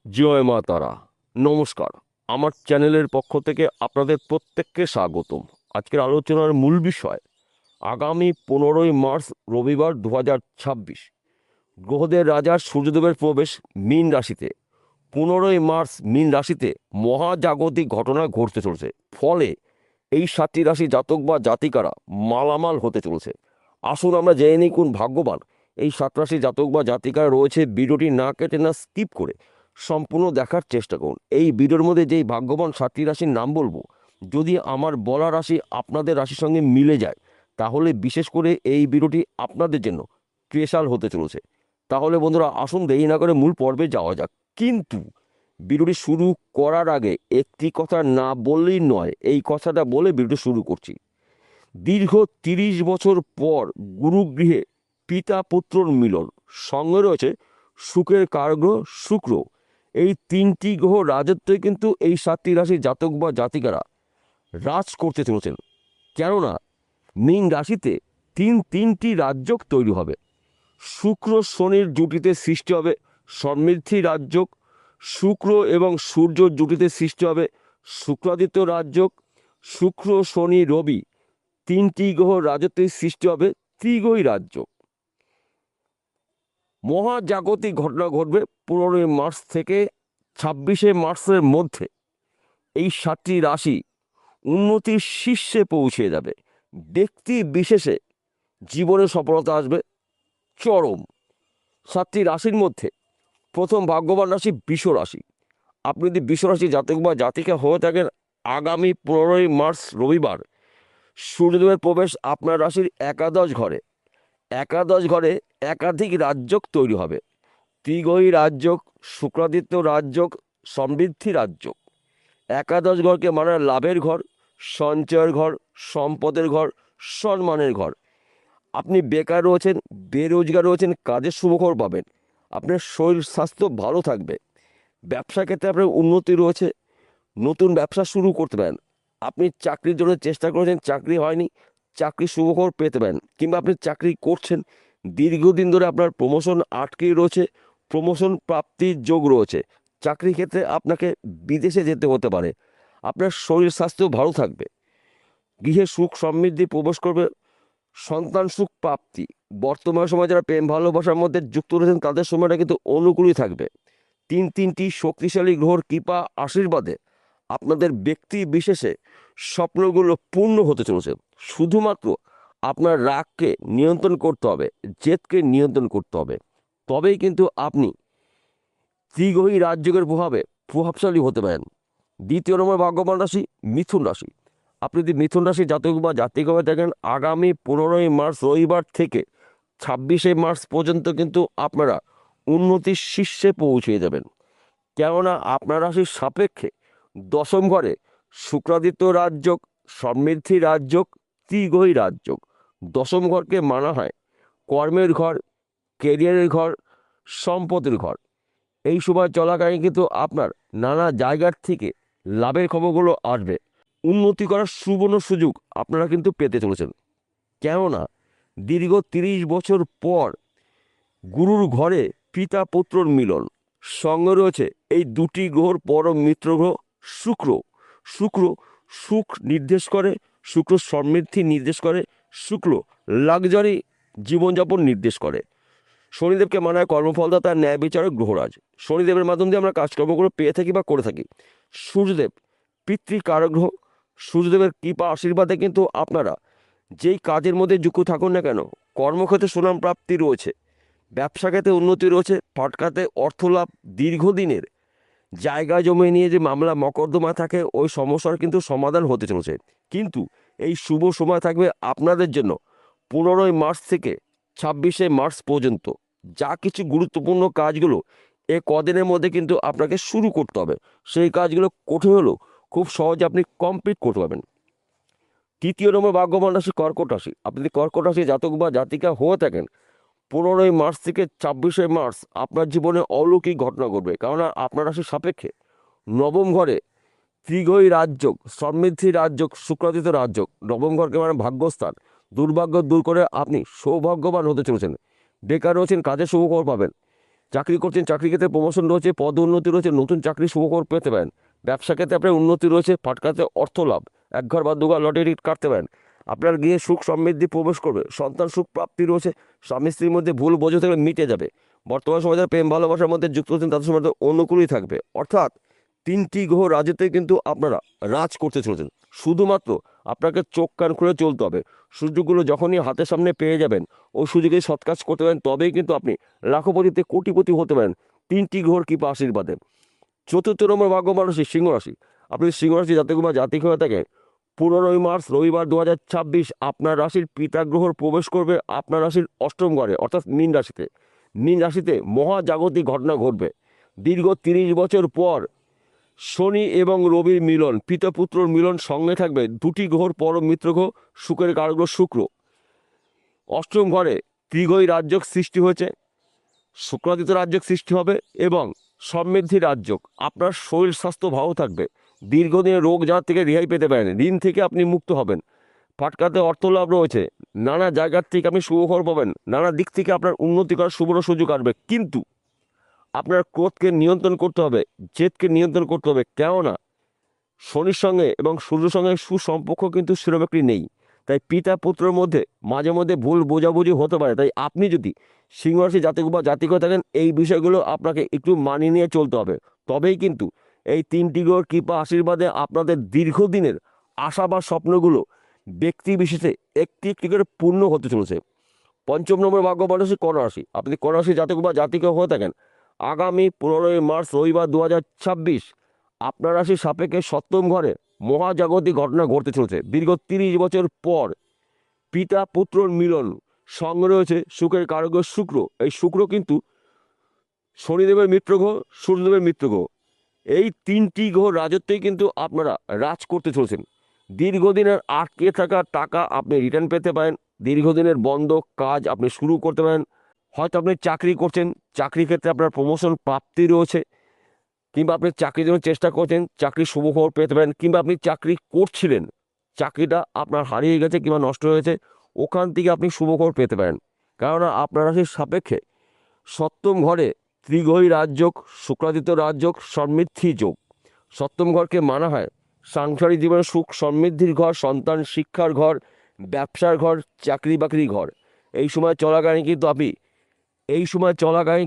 জয় মা তারা। নমস্কার। আমার চ্যানেলের পক্ষ থেকে আপনাদের প্রত্যেককে স্বাগতম। আজকের আলোচনার মূল বিষয় আগামী 15ই মার্চ রবিবার 2026 গ্রহদের রাজা সূর্যদেবের প্রবেশ মীন রাশিতে। 15ই মার্চ মীন রাশিতে মহাজাগতিক ঘটনা ঘটতে চলেছে, ফলে এই 7টি রাশি জাতক বা জাতিকারা মালামাল হতে চলেছে। আসুন আমরা জেনে নিই কোন ভাগ্যবান এই 7 রাশি জাতক বা জাতিকারা রয়েছে। ভিডিওটি না কেটে না স্কিপ করে সম্পূর্ণ দেখার চেষ্টা করুন। এই ভিডিওর মধ্যে যেই ভাগ্যবান 7টি রাশির নাম বলবো, যদি আমার বলা রাশি আপনাদের রাশির সঙ্গে মিলে যায়, তাহলে বিশেষ করে এই ভিডিওটি আপনাদের জন্য স্পেশাল হতে চলেছে। তাহলে বন্ধুরা আসুন দেরি না করে মূল পর্বে যাওয়া যাক। কিন্তু ভিডিওটি শুরু করার আগে একটি কথা না বললেই নয়, এই কথাটা বলে ভিডিওটি শুরু করছি। দীর্ঘ 30 বছর পর গুরুগৃহে পিতা পুত্রর মিলন, সঙ্গে রয়েছে সুখের কারগ্রহ শুক্র। এই 3টি গ্রহ রাজত্বে কিন্তু এই 7টি রাশির জাতক বা জাতিকারা রাজ করতে চলেছেন। কেননা মীন রাশিতে তিনটি রাজযোগ তৈরি হবে। শুক্র শনির জুটিতে সৃষ্টি হবে সমৃদ্ধি রাজযোগ। শুক্র এবং সূর্যর জুটিতে সৃষ্টি হবে শুক্রাদিত্য রাজযোগ। শুক্র শনি রবি 3টি গ্রহ রাজত্বের সৃষ্টি হবে ত্রিগ্রহী রাজযোগ। মহাজাগতিক ঘটনা ঘটবে 15ই মার্চ থেকে 26শে মার্চের মধ্যে। এই 7টি রাশি উন্নতির শীর্ষে পৌঁছে যাবে। ব্যক্তি বিশেষে জীবনে সফলতা আসবে চরম। 7টি রাশির মধ্যে প্রথম ভাগ্যবান রাশি বৃষ রাশি। আপনি যদি বৃষ রাশি জাতক বা জাতিকা হয়ে থাকেন, আগামী 15ই মার্চ রবিবার সূর্যদেবের প্রবেশ আপনার রাশির একাদশ ঘরে। একাদশ ঘরে একাধিক রাজযোগ তৈরি হবে। ত্রিগ্রহী রাজযোগ, শুক্রাদিত্য রাজযোগ, সমৃদ্ধি রাজযোগ। একাদশ ঘরকে মানে লাভের ঘর, সঞ্চয়ের ঘর, সম্পদের ঘর, সম্মানের ঘর। আপনি বেকার রয়েছেন, বেরোজগার রয়েছেন, কাজের শুভখবর পাবেন। আপনার শরীর স্বাস্থ্য ভালো থাকবে। ব্যবসা ক্ষেত্রে আপনার উন্নতি রয়েছে, নতুন ব্যবসা শুরু করতে পারেন। আপনি চাকরির জন্য চেষ্টা করেছেন, চাকরি হয়নি, চাকরির শুভখবর পেতে পারেন। কিংবা আপনি চাকরি করছেন, দীর্ঘদিন ধরে আপনার প্রমোশন আটকে রয়েছে, প্রমোশন প্রাপ্তির যোগ রয়েছে। চাকরি ক্ষেত্রে আপনাকে বিদেশে যেতে হতে পারে। আপনার শরীর স্বাস্থ্য ভালো থাকবে। গৃহে সুখ সমৃদ্ধি প্রবেশ করবে, সন্তান সুখ প্রাপ্তি। বর্তমান সময়ে যারা প্রেম ভালোবাসার মধ্যে যুক্ত রয়েছেন, তাদের সময়টা কিন্তু অনুকূলই থাকবে। তিনটি শক্তিশালী গ্রহর কৃপা আশীর্বাদে আপনাদের ব্যক্তি বিশেষে স্বপ্নগুলো পূর্ণ হতে চলেছে। শুধুমাত্র আপনার রাগকে নিয়ন্ত্রণ করতে হবে, জেদকে নিয়ন্ত্রণ করতে হবে। তবেই কিন্তু আপনি ত্রিগ্রহী রাজযোগের প্রভাবে প্রভাবশালী হতে পারেন। 2 নম্বর ভাগ্যবান রাশি মিথুন রাশি। আপনি যদি মিথুন রাশি জাতক বা জাতিকা হয়ে থাকেন, আগামী 15ই মার্চ রবিবার থেকে 26শে মার্চ পর্যন্ত কিন্তু আপনারা উন্নতির শীর্ষে পৌঁছে যাবেন। কেননা আপনার রাশির সাপেক্ষে দশম ঘরে শুক্রাদিত্য রাজযোগ, সমৃদ্ধি রাজযোগ, ত্রিগ্রহী রাজযোগ। দশম ঘরকে মানা হয় কর্মের ঘর, কেরিয়ারের ঘর, সম্পদের ঘর। এই সময় চলাকালীন কিন্তু আপনার নানা জায়গার থেকে লাভের খবরগুলো আসবে। উন্নতি করার সুবর্ণ সুযোগ আপনারা কিন্তু পেতে চলেছেন। কেননা দীর্ঘ 30 বছর পর গুরুর ঘরে পিতা পুত্রর মিলন, সঙ্গে রয়েছে এই 2টি গ্রহর পরম মিত্র গ্রহ শুক্র। শুক্র সুখ নির্দেশ করে, শুক্র সমৃদ্ধি নির্দেশ করে, শুক্র লাক্সারি জীবনযাপন নির্দেশ করে। শনিদেবকে মানা হয় কর্মফলদাতা, ন্যায় বিচারক, গ্রহরাজ। শনিদেবের মাধ্যম দিয়ে আমরা কাজকর্মগুলো পেয়ে থাকি বা করে থাকি। সূর্যদেব পিতৃকারক গ্রহ। সূর্যদেবের কৃপা আশীর্বাদে কিন্তু আপনারা যেই কাজের মধ্যে যুক্ত থাকুন না কেন, কর্মক্ষেত্রে সুনাম প্রাপ্তি রয়েছে, ব্যবসা ক্ষেত্রে উন্নতি রয়েছে, পাটকাতে অর্থলাভ। দীর্ঘদিনের জায়গা জমি নিয়ে যে মামলা মকদ্দমা থাকে, ওই সমস্যার কিন্তু সমাধান হতে চলেছে। কিন্তু এই শুভ সময় থাকবে আপনাদের জন্য 15ই মার্চ থেকে 26শে মার্চ পর্যন্ত। যা কিছু গুরুত্বপূর্ণ কাজগুলো এ কদিনের মধ্যে কিন্তু আপনাকে শুরু করতে হবে, সেই কাজগুলো কঠিন হলেও খুব সহজে আপনি কমপ্লিট করতে পারবেন। 3 নম্বর ভাগ্যবান রাশি কর্কট রাশি। আপনি যদি কর্কট রাশি জাতক বা জাতিকা হয়ে থাকেন, 15ই মার্চ থেকে 26শে মার্চ আপনার জীবনে অলৌকিক ঘটনা ঘটবে। কেননা আপনার রাশির সাপেক্ষে নবম ঘরে ত্রিগ্রহী রাজযোগ, সমৃদ্ধি রাজযোগ, শুক্রাদিত্য রাজযোগ। নবম ঘরকে মানে ভাগ্যস্থান। দুর্ভাগ্য দূর করে আপনি সৌভাগ্যবান হতে চলেছেন। বেকার রয়েছেন, কাজের শুভখবর পাবেন। চাকরি করছেন, চাকরি ক্ষেত্রে প্রমোশন রয়েছে, পদোন্নতি রয়েছে, নতুন চাকরি শুভখবর পেতে পারেন। ব্যবসা ক্ষেত্রে আপনার উন্নতি রয়েছে, ফাটকাতে অর্থ লাভ, এক ঘর বা দুঘর লটারি কাটতে পারেন। আপনার গৃহে সুখ সমৃদ্ধি প্রবেশ করবে, সন্তান সুখ প্রাপ্তি রয়েছে, স্বামী স্ত্রীর মধ্যে ভুল বোঝা থাকলে মিটে যাবে। বর্তমান সময় যারা প্রেম ভালোবাসার মধ্যে যুক্ত হচ্ছেন তাদের সময় অনুকূলই থাকবে। অর্থাৎ 3টি গ্রহ রাজ্যতে কিন্তু আপনারা রাজ করতে চলেছেন। শুধুমাত্র আপনাকে চোখ কান খুলে চলতে হবে। সুযোগগুলো যখনই হাতের সামনে পেয়ে যাবেন, ওই সুযোগে সৎ কাজ করতে পারেন, তবেই কিন্তু আপনি লাখপতিতে কোটিপতি হতে পারেন 3টি গ্রহর কৃপা আশীর্বাদে। চতুর্থ নম্বর ভাগ্য রাশি সিংহ রাশি। আপনি সিংহ রাশি জাতক বা জাতিক হয়ে থাকেন, 15ই মার্চ রবিবার 2026 আপনার রাশির পিতা গ্রহর প্রবেশ করবে আপনার রাশির অষ্টম ঘরে, অর্থাৎ মীন রাশিতে। মীন রাশিতে মহাজাগতিক ঘটনা ঘটবে। দীর্ঘ 30 বছর পর শনি এবং রবির মিলন, পিতা পুত্রর মিলন, সঙ্গে থাকবে 2টি গ্রহর পরম মিত্র গ্রহ শুক্রের কারগ্রহ শুক্র। অষ্টম ঘরে ত্রিগ্রহী রাজ্যক সৃষ্টি হয়েছে, শুক্রাদিত্য রাজ্যক সৃষ্টি হবে এবং সমৃদ্ধি রাজ্যক। আপনার শরীর স্বাস্থ্য ভালো থাকবে, দীর্ঘদিনের রোগ জ্বালা থেকে রেহাই পেতে পারেন, ঋণ থেকে আপনি মুক্ত হবেন, ফাটকাতে অর্থ লাভ রয়েছে, নানা জায়গার থেকে আপনি শুভখবর পাবেন, নানা দিক থেকে আপনার উন্নতি করার সুবর্ণ সুযোগ আসবে। কিন্তু আপনার ক্রোধকে নিয়ন্ত্রণ করতে হবে, জেদকে নিয়ন্ত্রণ করতে হবে, কেননা শনির সঙ্গে এবং সূর্যের সঙ্গে সুসম্পর্ক কিন্তু সেরকম একটি নেই। তাই পিতা পুত্রের মধ্যে মাঝে মধ্যে ভুল বোঝাবুঝি হতে পারে। তাই আপনি যদি সিংহ রাশি জাতক বা জাতিক হয়ে থাকেন, এই বিষয়গুলো আপনাকে একটু মানিয়ে নিয়ে চলতে হবে। তবেই কিন্তু এই 3টি গ্রহের কৃপা আশীর্বাদে আপনাদের দীর্ঘদিনের আশা বা স্বপ্নগুলো ব্যক্তি বিশেষে একটি একটি করে পূর্ণ হতে চলেছে। পঞ্চম নম্বর ভাগ্য রাশি কন্যা রাশি। আপনি কন্যা রাশি জাতক বা জাতিক হয়ে থাকেন, আগামী 15ই মার্চ রবিবার 2026 আপনার রাশির সাপেক্ষে সপ্তম ঘরে মহাজাগতিক ঘটনা ঘটতে চলেছে। দীর্ঘ 30 বছর পর পিতা পুত্রর মিলন, সঙ্গে রয়েছে সুখের কারগ্রহ শুক্র। এই শুক্র কিন্তু শনিদেবের মিত্র গ্রহ, সূর্যদেবের মিত্র গ্রহ। এই 3টি গ্রহ রাজত্বেই কিন্তু আপনারা রাজ করতে চলেছেন। দীর্ঘদিনের আটকে থাকা টাকা আপনি রিটার্ন পেতে পারেন, দীর্ঘদিনের বন্ধ কাজ আপনি শুরু করতে পারেন। হয়তো আপনি চাকরি করছেন, চাকরি ক্ষেত্রে আপনার প্রমোশন প্রাপ্তি রয়েছে, কিংবা আপনি চাকরির জন্য চেষ্টা করছেন, চাকরির শুভখবর পেতে পারেন, কিংবা আপনি চাকরি করছিলেন, চাকরিটা আপনার হারিয়ে গেছে কিংবা নষ্ট হয়েছে, ওখান থেকে আপনি শুভখবর পেতে পারেন। কেননা আপনার রাশির সাপেক্ষে সপ্তম ঘরে ত্রিগ্রহী রাজযোগ, শুক্রাদিত্য রাজযোগ, সমৃদ্ধি যোগ। সপ্তম ঘরকে মানা হয় সাংসারিক জীবনে সুখ সমৃদ্ধির ঘর, সন্তান শিক্ষার ঘর, ব্যবসার ঘর, চাকরি বাকরির ঘর। এই সময় চলাকালীন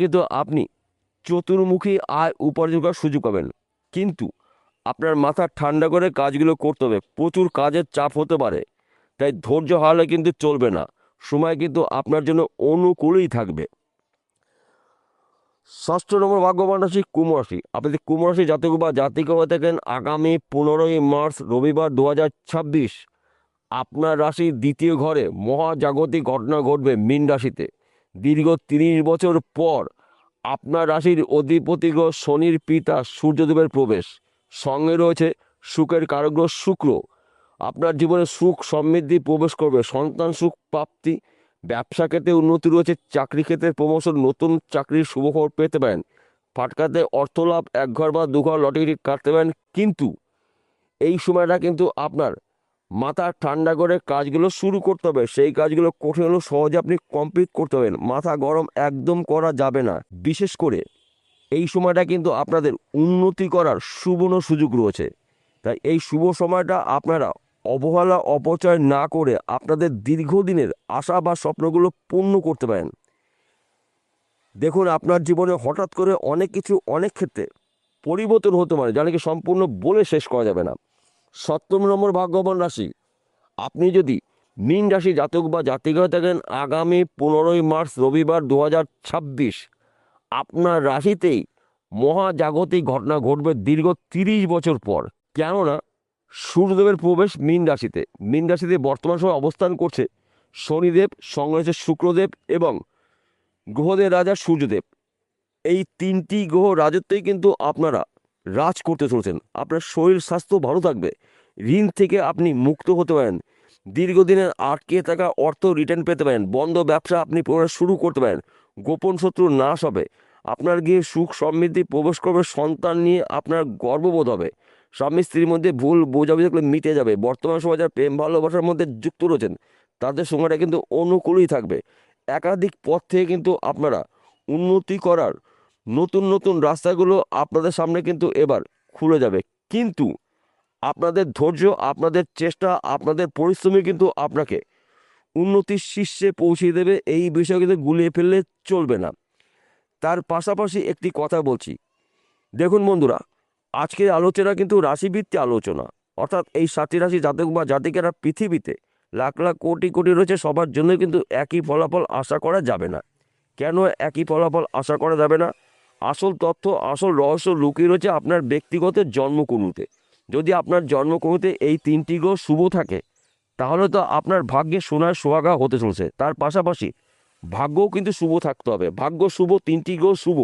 কিন্তু আপনি চতুর্মুখী আয় উপার্জন করার সুযোগ পাবেন। কিন্তু আপনার মাথা ঠান্ডা করে কাজগুলো করতে হবে, প্রচুর কাজের চাপ হতে পারে। তাই ধৈর্য হারালে কিন্তু চলবে না, সময় কিন্তু আপনার জন্য অনুকূলই থাকবে। ষষ্ঠ নম্বর ভাগ্যবান রাশি কুম্ভ রাশি। আপনি যদি কুম্ভ রাশি জাতক বা জাতিকা হয়ে থাকেন, আগামী 15ই মার্চ রবিবার 2026 আপনার রাশির দ্বিতীয় ঘরে মহাজাগতিক ঘটনা ঘটবে মীন রাশিতে। দীর্ঘ 30 বছর পর আপনার রাশির অধিপতি গ্রহ শনির পিতা সূর্যদেবের প্রবেশ, সঙ্গে রয়েছে সুখের কারগ্রহ শুক্র। আপনার জীবনে সুখ সমৃদ্ধি প্রবেশ করবে, সন্তান সুখ প্রাপ্তি, ব্যবসা ক্ষেত্রে উন্নতি রয়েছে, চাকরি ক্ষেত্রে প্রমোশন, নতুন চাকরির শুভখবর পেতে পারেন, ফাটকাতে অর্থ লাভ, এক ঘর বা দুঘর লটারি কাটতে পারেন। কিন্তু এই সময়টা কিন্তু আপনার মাথা ঠান্ডা করে কাজগুলো শুরু করতে হবে। সেই কাজগুলো কঠিন হলেও সহজে আপনি কমপ্লিট করতে হবেন, মাথা গরম একদম করা যাবে না। বিশেষ করে এই সময়টা কিন্তু আপনাদের উন্নতি করার সুবর্ণ সুযোগ রয়েছে। তাই এই শুভ সময়টা আপনারা অবহেলা অপচয় না করে আপনাদের দীর্ঘদিনের আশা বা স্বপ্নগুলো পূর্ণ করতে পারেন। দেখুন, আপনার জীবনে হঠাৎ করে অনেক কিছু অনেক ক্ষেত্রে পরিবর্তন হতে পারে, যা নাকি সম্পূর্ণ বলে শেষ করা যাবে না। সপ্তম নম্বর ভাগ্যবান রাশি। আপনি যদি মীন রাশি জাতক বা জাতিকা হয়ে থাকেন, আগামী 15ই মার্চ রবিবার 2026 আপনার রাশিতেই মহাজাগতিক ঘটনা ঘটবে দীর্ঘ 30 বছর পর। কেননা সূর্যদেবের প্রবেশ মীন রাশিতে। মীন রাশিতে বর্তমান সময় অবস্থান করছে শনিদেব, সঙ্গে রয়েছে শুক্রদেব এবং গ্রহদের রাজা সূর্যদেব। এই 3টি গ্রহ রাজত্বেই কিন্তু আপনারা রাজ করতে চলেছেন। আপনার শরীর স্বাস্থ্য ভালো থাকবে, ঋণ থেকে আপনি মুক্ত হতে পারেন, দীর্ঘদিনের আটকে থাকা অর্থ রিটার্ন পেতে পারেন, বন্ধ ব্যবসা আপনি পুনরায় শুরু করতে পারেন, গোপন শত্রু নাশ হবে, আপনার গিয়ে সুখ সমৃদ্ধি প্রবেশ করবে, সন্তান নিয়ে আপনার গর্ববোধ হবে, স্বামী স্ত্রীর মধ্যে ভুল বোঝাবুঝি থাকলে মিটে যাবে। বর্তমান সময় যারা প্রেম ভালোবাসার মধ্যে যুক্ত রয়েছেন তাদের সময়টা কিন্তু অনুকূলই থাকবে। একাধিক পথ থেকে কিন্তু আপনারা উন্নতি করার নতুন নতুন রাস্তাগুলো আপনাদের সামনে কিন্তু এবার খুলে যাবে। কিন্তু আপনাদের ধৈর্য, আপনাদের চেষ্টা, আপনাদের পরিশ্রমী কিন্তু আপনাকে উন্নতির শীর্ষে পৌঁছে দেবে। এই বিষয় কিন্তু গুলিয়ে ফেললে চলবে না। তার পাশাপাশি একটি কথা বলছি, দেখুন বন্ধুরা, আজকের আলোচনা কিন্তু রাশিভিত্তিক আলোচনা, অর্থাৎ এই 7টি রাশি জাতক বা জাতিকারা পৃথিবীতে লাখ লাখ কোটি কোটি রয়েছে, সবার জন্য কিন্তু একই ফলাফল আশা করা যাবে না। কেন একই ফলাফল আশা করা যাবে না? আসল তথ্য, আসল রহস্য লুকিয়ে রয়েছে আপনার ব্যক্তিগত জন্মকুণ্ডলিতে। যদি আপনার জন্মকুণ্ডলিতে এই 3টি গ্রহ শুভ থাকে, তাহলে তো আপনার ভাগ্যে সোনার সোহাগা হতে চলছে। তার পাশাপাশি ভাগ্যও কিন্তু শুভ থাকতে হবে। ভাগ্য শুভ, 3টি গ্রহ শুভ।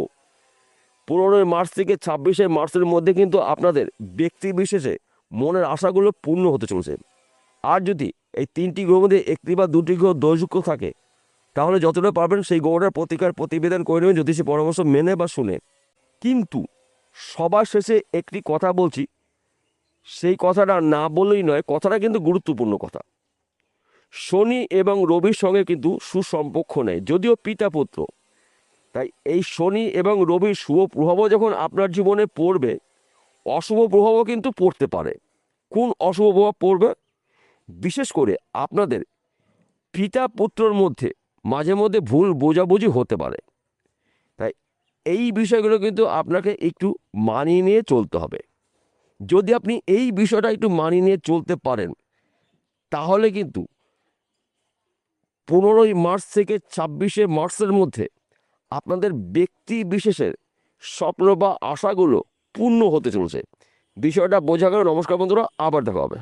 15 মার্চ থেকে 26 মার্চের মধ্যে কিন্তু আপনাদের ব্যক্তি বিশেষে মনের আশাগুলো পূর্ণ হতে চলছে। আর যদি এই 3টি গ্রহের মধ্যে একটি বা 2টি গ্রহ দোষযুক্ত থাকে, তাহলে যতটা পারবেন সেই গ্রহটার প্রতিকার প্রতিবেদন করে নেবেন জ্যোতিষী পরামর্শ মেনে বা শুনে। কিন্তু সবার শেষে একটি কথা বলছি, সেই কথাটা না বললেই নয়, কথাটা কিন্তু গুরুত্বপূর্ণ কথা। শনি এবং রবির সঙ্গে কিন্তু সুসম্পর্ক নেই, যদিও পিতা পুত্র। তাই এই শনি এবং রবির শুভ প্রভাবও যখন আপনার জীবনে পড়বে, অশুভ প্রভাবও কিন্তু পড়তে পারে। কোন অশুভ প্রভাব পড়বে? বিশেষ করে আপনাদের পিতা পুত্রর মধ্যে মাঝে মধ্যে ভুল বোঝাবুঝি হতে পারে। তাই এই বিষয়গুলো কিন্তু আপনাকে একটু মানিয়ে নিয়ে চলতে হবে। যদি আপনি এই বিষয়টা একটু মানিয়ে নিয়ে চলতে পারেন, তাহলে কিন্তু 15 মার্চ থেকে 26 মার্চের মধ্যে আপনাদের ব্যক্তি বিশেষের স্বপ্ন বা আশাগুলো পূর্ণ হতে চলছে। বিষয়টা বোঝা গেল। নমস্কার বন্ধুরা, আবার দেখা হবে।